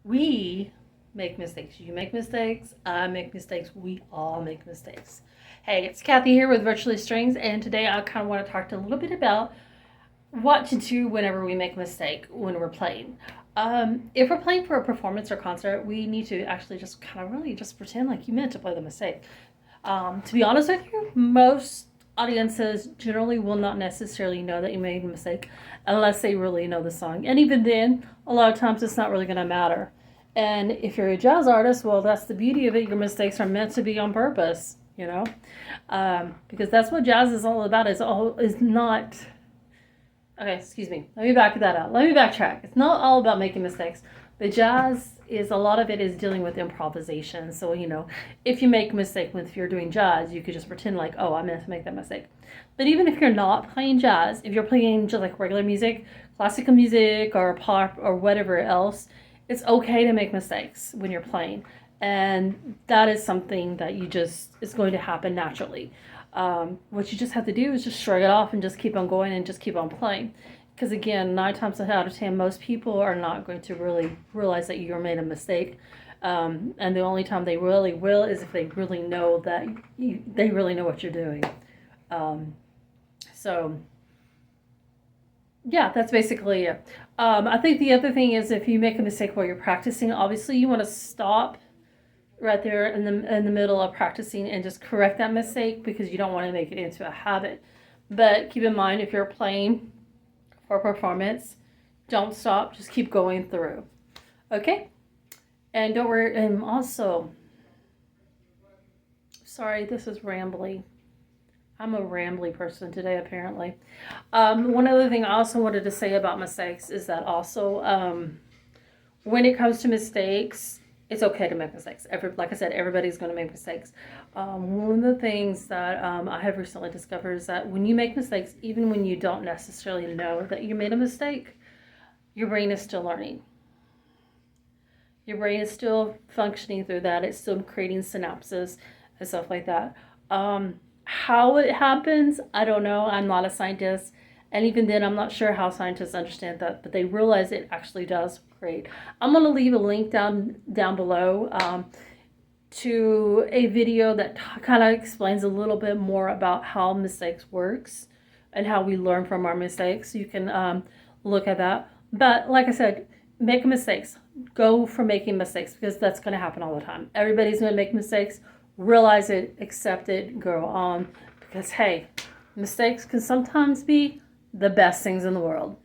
We make mistakes. You make mistakes. I make mistakes. We all make mistakes. Hey, it's Kathy here with Virtually Strings, and today I kind of want to talk to a little bit about what to do whenever we make a mistake when we're playing. If we're playing for a performance or concert, we need to actually just kind of really just pretend like you meant to play the mistake. To be honest with you, most audiences generally will not necessarily know that you made a mistake unless they really know the song. And even then, a lot of times it's not really going to matter. And if you're a jazz artist, well, that's the beauty of it. Your mistakes are meant to be on purpose, because that's what jazz is all about. Is not. Okay, excuse me. Let me back that up. Let me backtrack. It's not all about making mistakes. The jazz is a lot of it is dealing with improvisation. So, if you make a mistake if you're doing jazz, you could just pretend like, oh, I meant to make that mistake. But even if you're not playing jazz, if you're playing just like regular music, classical music or pop or whatever else, it's okay to make mistakes when you're playing. And that is something that is going to happen naturally. What you just have to do is just shrug it off and just keep on going and just keep on playing. Because again, 9 times out of 10, most people are not going to really realize that you made a mistake. And the only time they really will is if they really know that they really know what you're doing. So, yeah, that's basically it. I think the other thing is if you make a mistake while you're practicing, obviously you want to stop right there in the middle of practicing and just correct that mistake because you don't want to make it into a habit. But keep in mind, if you're playing for performance, don't stop, just keep going through. Okay? And don't worry, and also, sorry, this is rambly. I'm a rambly person today, apparently. One other thing I also wanted to say about mistakes is that also, when it comes to mistakes, it's okay to make mistakes. Like I said, everybody's going to make mistakes. One of the things that I have recently discovered is that when you make mistakes, even when you don't necessarily know that you made a mistake, your brain is still learning. Your brain is still functioning through that. It's still creating synapses and stuff like that. How it happens, I don't know. I'm not a scientist. And even then, I'm not sure how scientists understand that, but they realize it actually does create. I'm going to leave a link down below to a video that kind of explains a little bit more about how mistakes works and how we learn from our mistakes. You can look at that. But like I said, make mistakes. Go for making mistakes because that's going to happen all the time. Everybody's going to make mistakes. Realize it, accept it, go on. Because, hey, mistakes can sometimes be the best things in the world.